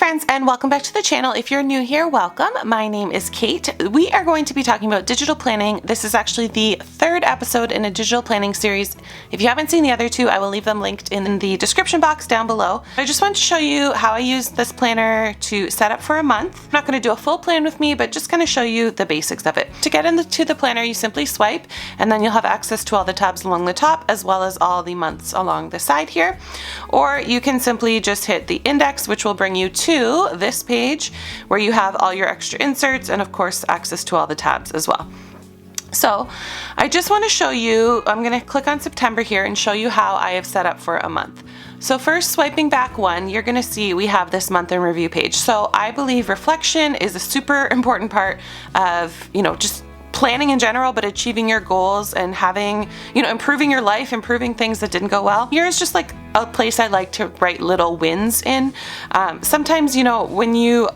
friends, and welcome back to the channel. If you're new here, welcome. My name is Kate. We are going to be talking about digital planning. This is actually the third episode in a digital planning series. If you haven't seen the other two, I will leave them linked in the description box down below. I just want to show you how I use this planner to set up for a month. I'm not going to do a full plan with me, but just kind of show you the basics of it. To get into the planner, you simply swipe, and then you'll have access to all the tabs along the top, as well as all the months along the side here. Or you can simply just hit the index, which will bring you to this page where you have all your extra inserts and of course access to all the tabs as well. So I just want to show you, I'm going to click on September here and show you how I have set up for a month. So first, swiping back one, you're going to see we have this month in review page. So I believe reflection is a super important part of, just planning in general, but achieving your goals and having, improving your life, improving things that didn't go well. Here is just like a place I like to write little wins in. Sometimes, when you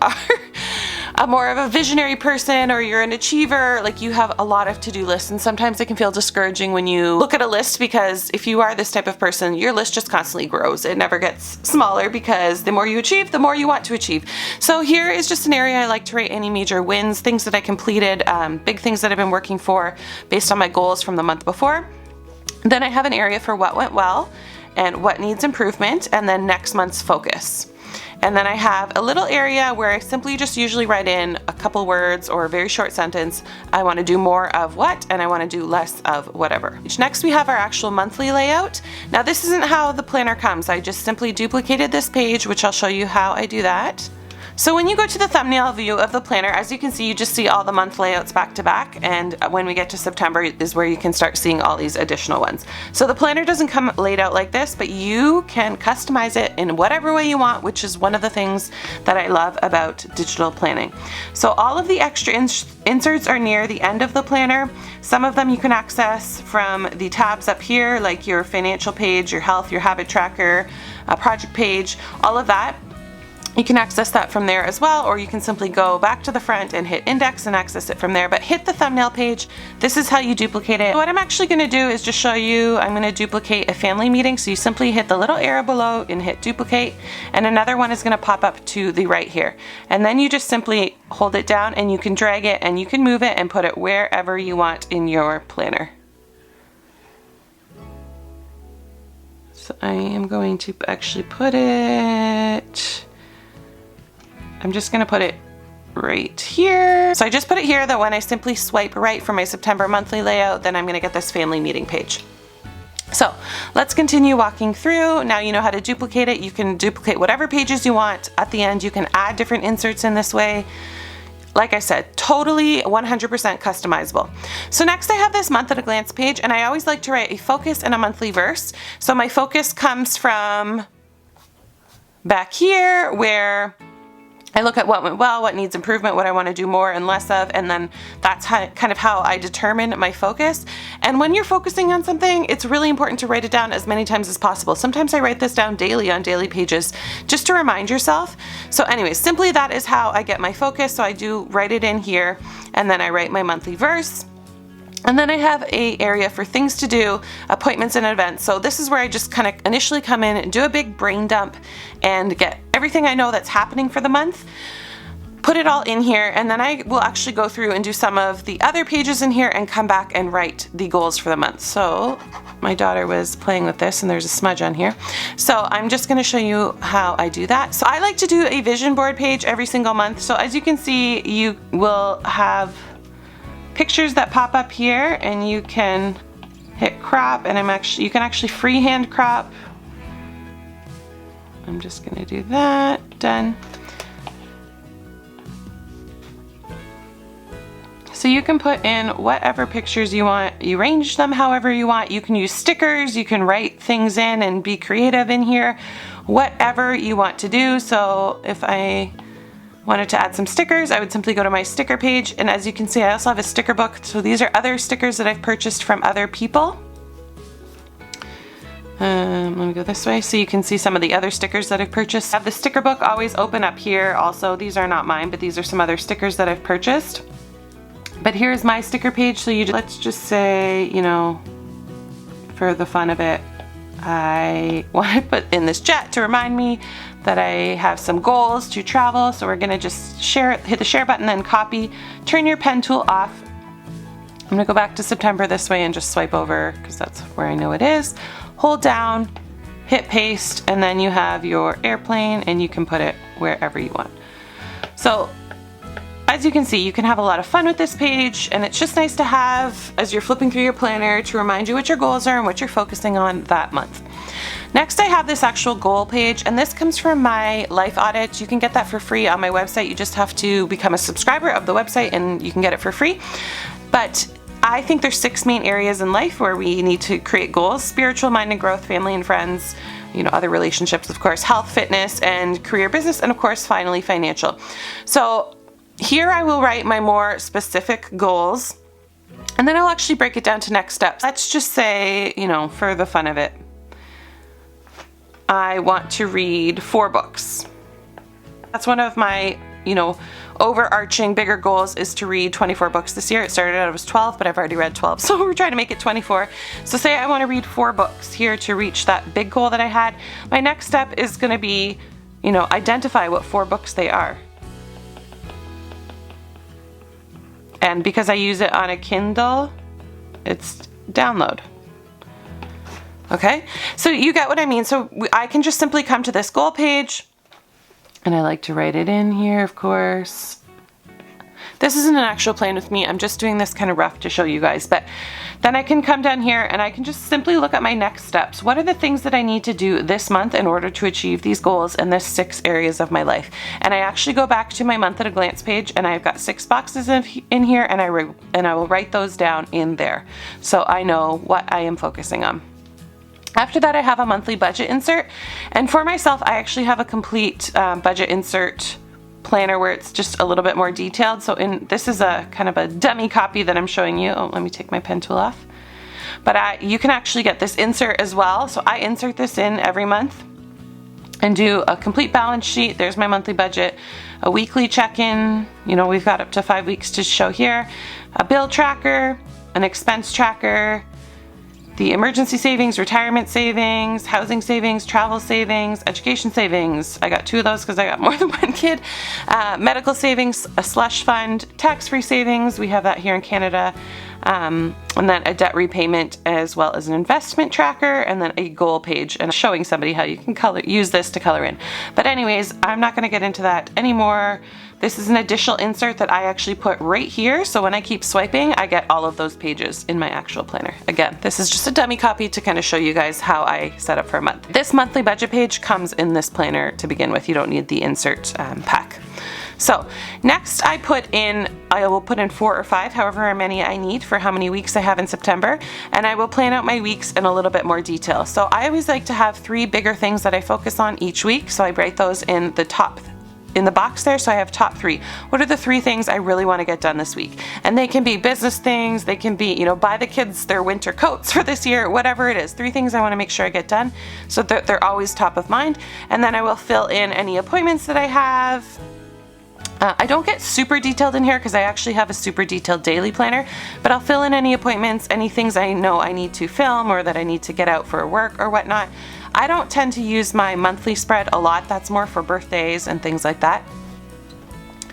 are more of a visionary person or you're an achiever, like you have a lot of to-do lists, and sometimes it can feel discouraging when you look at a list, because if you are this type of person, your list just constantly grows. It never gets smaller because the more you achieve, the more you want to achieve. So here is just an area I like to write any major wins, things that I completed, big things that I've been working for based on my goals from the month before. Then I have an area for what went well and what needs improvement, and then next month's focus. And then I have a little area where I simply just usually write in a couple words or a very short sentence. I want to do more of what, and I want to do less of whatever. Next, we have our actual monthly layout. Now this isn't how the planner comes. I just simply duplicated this page, which I'll show you how I do that. So when you go to the thumbnail view of the planner, as you can see, you just see all the month layouts back to back, and when we get to September is where you can start seeing all these additional ones. So the planner doesn't come laid out like this, but you can customize it in whatever way you want, which is one of the things that I love about digital planning. So all of the extra inserts are near the end of the planner. Some of them you can access from the tabs up here, like your financial page, your health, your habit tracker, project page, all of that. You can access that from there as well, or you can simply go back to the front and hit index and access it from there, but hit the thumbnail page. This is how you duplicate it. What I'm actually going to do is just show you, I'm going to duplicate a family meeting. So you simply hit the little arrow below and hit duplicate, and another one is going to pop up to the right here. And then you just simply hold it down and you can drag it and you can move it and put it wherever you want in your planner. So I am going to actually put it, I'm just going to put it right here. So I just put it here that when I simply swipe right for my September monthly layout, then I'm going to get this family meeting page. So let's continue walking through. Now you know how to duplicate it. You can duplicate whatever pages you want. At the end, you can add different inserts in this way. Like I said, totally 100% customizable. So next I have this month at a glance page, and I always like to write a focus and a monthly verse. So my focus comes from back here, where I look at what went well, what needs improvement, what I want to do more and less of, and then that's kind of how I determine my focus. And when you're focusing on something, it's really important to write it down as many times as possible. Sometimes I write this down daily on daily pages just to remind yourself. So anyways, simply that is how I get my focus. So I do write it in here, and then I write my monthly verse. And then I have an area for things to do, appointments and events. So this is where I just kind of initially come in and do a big brain dump and get everything I know that's happening for the month, put it all in here, and then I will actually go through and do some of the other pages in here and come back and write the goals for the month. So my daughter was playing with this and there's a smudge on here. So I'm just going to show you how I do that. So I like to do a vision board page every single month. So as you can see, you will have pictures that pop up here, and you can hit crop, and you can actually freehand crop. I'm just going to do that. Done. So you can put in whatever pictures you want. You arrange them however you want. You can use stickers. You can write things in and be creative in here. Whatever you want to do. So if I wanted to add some stickers, I would simply go to my sticker page, and as you can see, I also have a sticker book. So these are other stickers that I've purchased from other people. Let me go this way so you can see some of the other stickers that I've purchased. I have the sticker book always open up here. Also, these are not mine, but these are some other stickers that I've purchased. But here's my sticker page. So let's just say, for the fun of it, I want to put in this jet to remind me that I have some goals to travel. So we're gonna just hit the share button, then copy, turn your pen tool off. I'm gonna go back to September this way and just swipe over because that's where I know it is. Hold down, hit paste, and then you have your airplane and you can put it wherever you want. So as you can see, you can have a lot of fun with this page, and it's just nice to have as you're flipping through your planner to remind you what your goals are and what you're focusing on that month. Next, I have this actual goal page, and this comes from my life audit. You can get that for free on my website. You just have to become a subscriber of the website and you can get it for free. But I think there's 6 main areas in life where we need to create goals: spiritual, mind and growth, family and friends, other relationships, of course, health, fitness, and career, business, and of course, finally, financial. So here I will write my more specific goals, and then I'll actually break it down to next steps. Let's just say, for the fun of it, I want to read 4 books. That's one of my, overarching bigger goals, is to read 24 books this year. It started out as 12, but I've already read 12, so we're trying to make it 24. So say I want to read 4 books here to reach that big goal that I had. My next step is going to be, identify what 4 books they are. And because I use it on a Kindle, it's download. Okay, so you get what I mean. So I can just simply come to this goal page, and I like to write it in here, of course. This isn't an actual plan with me. I'm just doing this kind of rough to show you guys. But then I can come down here and I can just simply look at my next steps. What are the things that I need to do this month in order to achieve these goals in the 6 areas of my life? And I actually go back to my month at a glance page, and I've got 6 boxes in here, and I will write those down in there so I know what I am focusing on. After that, I have a monthly budget insert, and for myself, I actually have a complete budget insert planner where it's just a little bit more detailed. So this is a kind of a dummy copy that I'm showing you. Oh, let me take my pen tool off. But you can actually get this insert as well. So I insert this in every month and do a complete balance sheet. There's my monthly budget, a weekly check-in. We've got up to 5 weeks to show here, a bill tracker, an expense tracker, the emergency savings, retirement savings, housing savings, travel savings, education savings. I got 2 of those because I got more than 1 kid. Medical savings, a slush fund, tax-free savings. We have that here in Canada. And then a debt repayment, as well as an investment tracker, and then a goal page, and showing somebody how you can use this to color in. But anyways, I'm not going to get into that anymore. This is an additional insert that I actually put right here, so when I keep swiping, I get all of those pages in my actual planner. Again, this is just a dummy copy to kind of show you guys how I set up for a month. This monthly budget page comes in this planner to begin with. You don't need the insert pack. So next I will put in 4 or 5, however many I need for how many weeks I have in September, and I will plan out my weeks in a little bit more detail. So I always like to have 3 bigger things that I focus on each week, so I write those in the box there, so I have top 3. What are the 3 things I really want to get done this week? And they can be business things, they can be, buy the kids their winter coats for this year, whatever it is. 3 things I want to make sure I get done, so they're always top of mind. And then I will fill in any appointments that I have. I don't get super detailed in here because I actually have a super detailed daily planner, but I'll fill in any appointments, any things I know I need to film or that I need to get out for work or whatnot. I don't tend to use my monthly spread a lot. That's more for birthdays and things like that.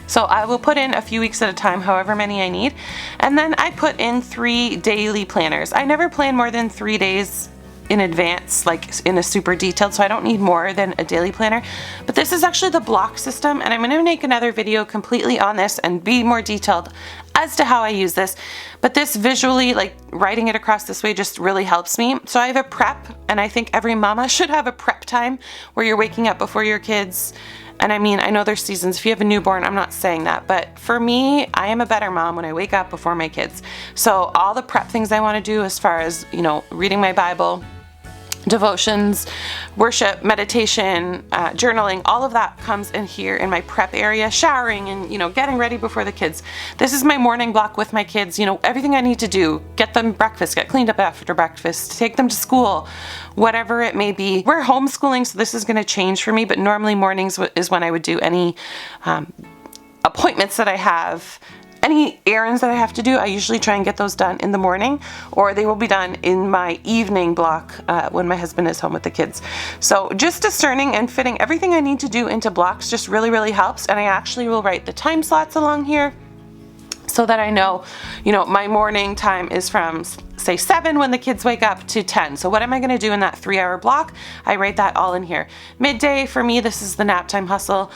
So I will put in a few weeks at a time, however many I need. And then I put in 3 daily planners. I never plan more than 3 days in advance, like in a super detailed, so I don't need more than a daily planner. But this is actually the block system, and I'm going to make another video completely on this and be more detailed as to how I use this. But this visually, like writing it across this way, just really helps me. So I have a prep, and I think every mama should have a prep time where you're waking up before your kids. And I mean, I know there's seasons. If you have a newborn, I'm not saying that, but for me, I am a better mom when I wake up before my kids. So all the prep things I want to do, as far as, reading my Bible, devotions, worship, meditation, journaling, all of that comes in here in my prep area, showering and, getting ready before the kids. This is my morning block with my kids, everything I need to do, get them breakfast, get cleaned up after breakfast, take them to school, whatever it may be. We're homeschooling, so this is going to change for me, but normally mornings is when I would do any appointments that I have, any errands that I have to do, I usually try and get those done in the morning, or they will be done in my evening block when my husband is home with the kids. So just discerning and fitting everything I need to do into blocks just really, really helps. And I actually will write the time slots along here so that I know, my morning time is from say 7 when the kids wake up to 10. So what am I going to do in that 3-hour block? I write that all in here. Midday for me, this is the nap time hustle.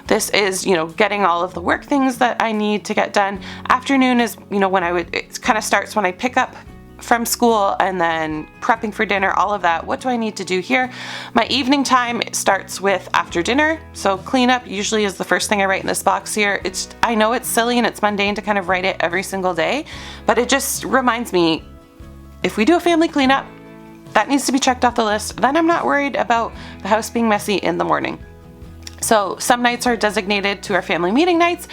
This is, getting all of the work things that I need to get done. Afternoon is, when it kind of starts when I pick up from school and then prepping for dinner, all of that. What do I need to do here? My evening time starts with after dinner. So cleanup usually is the first thing I write in this box here. I know it's silly and it's mundane to kind of write it every single day, but it just reminds me, if we do a family cleanup, that needs to be checked off the list. Then I'm not worried about the house being messy in the morning. So some nights are designated to our family meeting nights.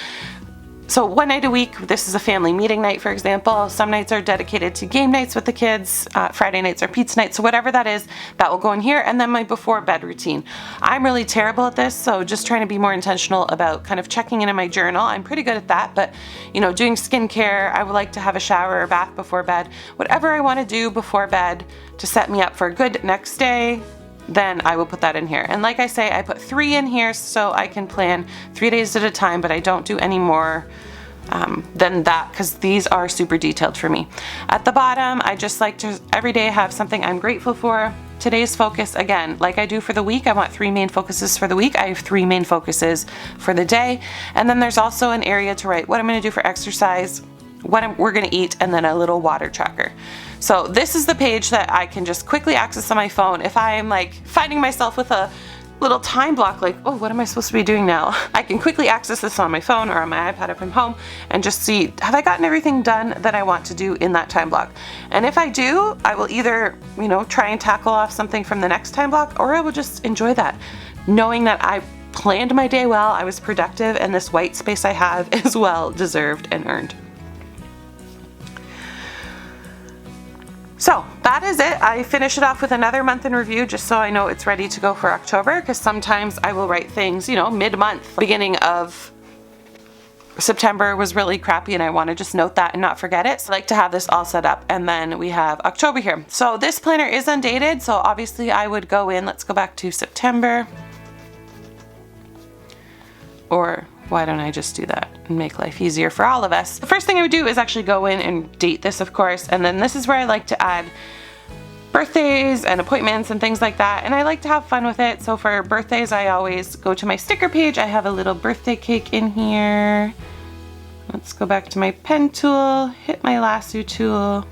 So one night a week, this is a family meeting night, for example. Some nights are dedicated to game nights with the kids. Friday nights are pizza nights. So whatever that is, that will go in here. And then my before bed routine. I'm really terrible at this, so just trying to be more intentional about kind of checking in my journal. I'm pretty good at that, but doing skincare, I would like to have a shower or bath before bed. Whatever I want to do before bed to set me up for a good next day, then I will put that in here. And like I say, I put 3 in here so I can plan 3 days at a time, but I don't do any more than that because these are super detailed for me. At the bottom, I just like to every day have something I'm grateful for. Today's focus, again, like I do for the week, I want 3 main focuses for the week. I have 3 main focuses for the day. And then there's also an area to write what I'm going to do for exercise, what we're going to eat, and then a little water tracker. So this is the page that I can just quickly access on my phone. If I'm like finding myself with a little time block, like, oh, what am I supposed to be doing now? I can quickly access this on my phone or on my iPad if I'm home and just see, have I gotten everything done that I want to do in that time block? And if I do, I will either, try and tackle off something from the next time block, or I will just enjoy that, knowing that I planned my day well, I was productive, and this white space I have is well deserved and earned. So that is it. I finish it off with another month in review just so I know it's ready to go for October, because sometimes I will write things, mid-month. Beginning of September was really crappy and I want to just note that and not forget it. So I like to have this all set up, and then we have October here. So this planner is undated, so obviously I would go in, let's go back to September. Or why don't I just do that and make life easier for all of us? The first thing I would do is actually go in and date this, of course, and then this is where I like to add birthdays and appointments and things like that, and I like to have fun with it. So for birthdays, I always go to my sticker page. I have a little birthday cake in here. Let's go back to my pen tool, hit my lasso tool,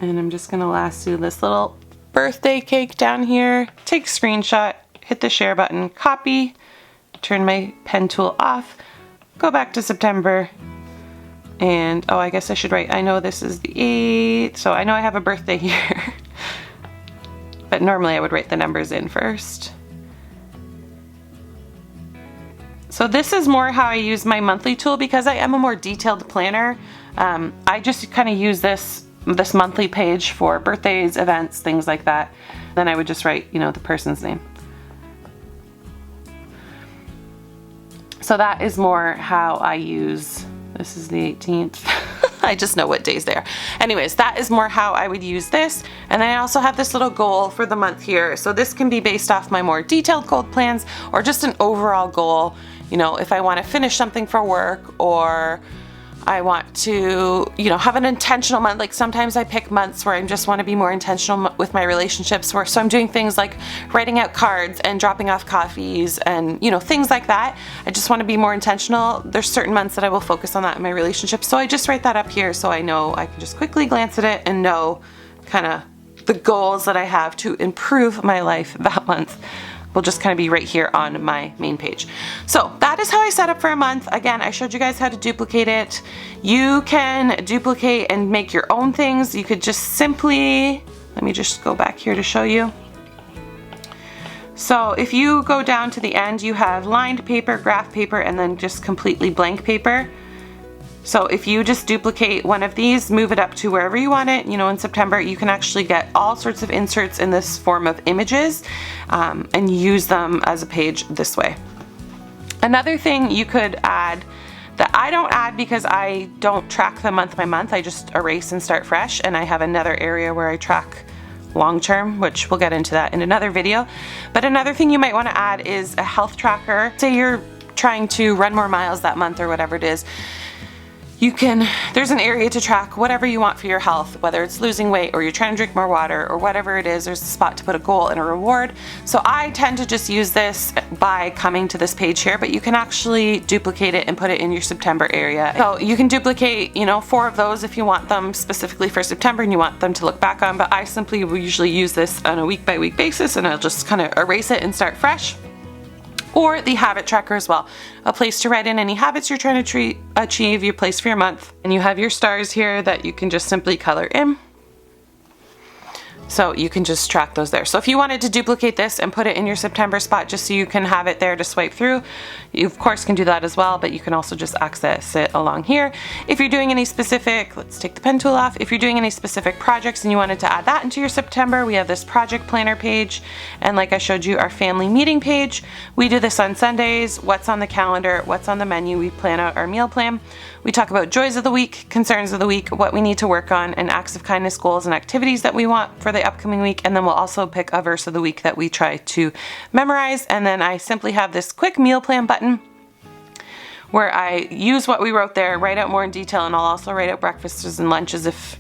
and I'm just gonna lasso this little birthday cake down here, take a screenshot, hit the share button, copy, turn my pen tool off, go back to September, and I guess I should write, I know this is the 8th, so I know I have a birthday here. But normally I would write the numbers in first. So this is more how I use my monthly tool, because I am a more detailed planner. I just kind of use this monthly page for birthdays, events, things like that. Then I would just write, the person's name. So that is more how I use, this is the 18th. I just know what days they are. Anyways, that is more how I would use this. And then I also have this little goal for the month here. So this can be based off my more detailed goal plans or just an overall goal. If I want to finish something for work, or I want to, have an intentional month. Like sometimes I pick months where I just want to be more intentional with my relationships, so I'm doing things like writing out cards and dropping off coffees and, things like that. I just want to be more intentional. There's certain months that I will focus on that in my relationship. So I just write that up here so I know I can just quickly glance at it and know kind of the goals that I have to improve my life that month. Will just kind of be right here on my main page. So that is how I set up for a month. Again, I showed you guys how to duplicate it. You can duplicate and make your own things. You could just simply, let me just go back here to show you. So if you go down to the end, you have lined paper, graph paper, and then just completely blank paper. So if you just duplicate one of these, move it up to wherever you want it, in September, you can actually get all sorts of inserts in this form of images and use them as a page this way. Another thing you could add that I don't add because I don't track them month by month, I just erase and start fresh, and I have another area where I track long term, which we'll get into that in another video. But another thing you might want to add is a health tracker. Say you're trying to run more miles that month or whatever it is. There's an area to track whatever you want for your health, whether it's losing weight or you're trying to drink more water or whatever it is. There's a spot to put a goal and a reward. So I tend to just use this by coming to this page here, but you can actually duplicate it and put it in your September area. So you can duplicate, 4 of those if you want them specifically for September and you want them to look back on, but I simply will usually use this on a week by week basis, and I'll just kind of erase it and start fresh. Or the habit tracker as well, a place to write in any habits you're trying to achieve, your place for your month. And you have your stars here that you can just simply color in. So you can just track those there. So if you wanted to duplicate this and put it in your September spot just so you can have it there to swipe through, you of course can do that as well, but you can also just access it along here. If you're doing any specific, let's take the pen tool off, if you're doing any specific projects and you wanted to add that into your September, we have this project planner page, and like I showed you, our family meeting page. We do this on Sundays, what's on the calendar, what's on the menu, we plan out our meal plan. We talk about joys of the week, concerns of the week, what we need to work on, and acts of kindness, goals, and activities that we want for the upcoming week. And then we'll also pick a verse of the week that we try to memorize. And then I simply have this quick meal plan button where I use what we wrote there, write out more in detail, and I'll also write out breakfasts and lunches if,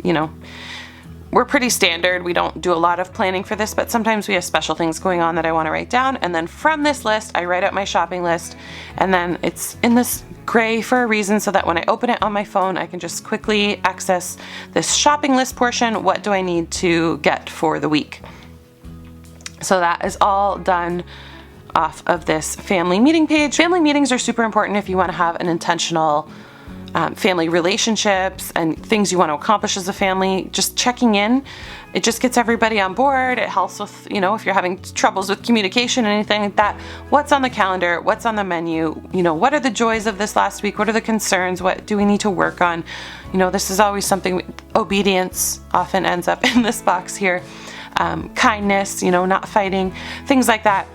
we're pretty standard. We don't do a lot of planning for this, but sometimes we have special things going on that I want to write down. And then from this list, I write out my shopping list, and then it's in this gray for a reason so that when I open it on my phone, I can just quickly access this shopping list portion. What do I need to get for the week? So that is all done off of this family meeting page. Family meetings are super important if you want to have an intentional family relationships and things you want to accomplish as a family. Just checking in, it just gets everybody on board. It helps with, if you're having troubles with communication and anything like that, what's on the calendar, what's on the menu, what are the joys of this last week, what are the concerns, what do we need to work on? This is always something, obedience often ends up in this box here, kindness, not fighting, things like that.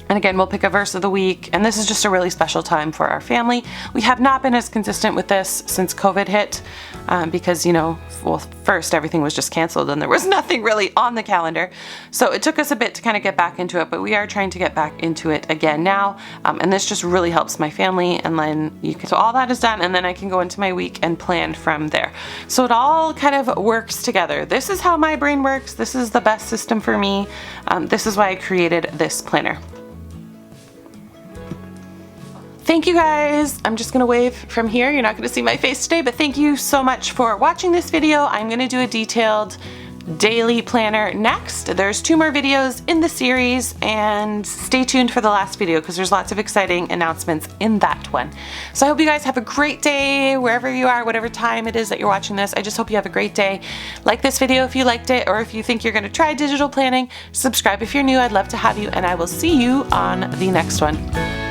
And again, we'll pick a verse of the week, and this is just a really special time for our family. We have not been as consistent with this since COVID hit because, first everything was just canceled and there was nothing really on the calendar. So it took us a bit to kind of get back into it, but we are trying to get back into it again now. And this just really helps my family. And then so all that is done, and then I can go into my week and plan from there. So it all kind of works together. This is how my brain works. This is the best system for me. This is why I created this planner. Thank you guys. I'm just gonna wave from here. You're not gonna see my face today, but thank you so much for watching this video. I'm gonna do a detailed daily planner next. There's 2 more videos in the series, and stay tuned for the last video because there's lots of exciting announcements in that one. So I hope you guys have a great day wherever you are, whatever time it is that you're watching this. I just hope you have a great day. Like this video if you liked it, or if you think you're gonna try digital planning. Subscribe if you're new. I'd love to have you, and I will see you on the next one.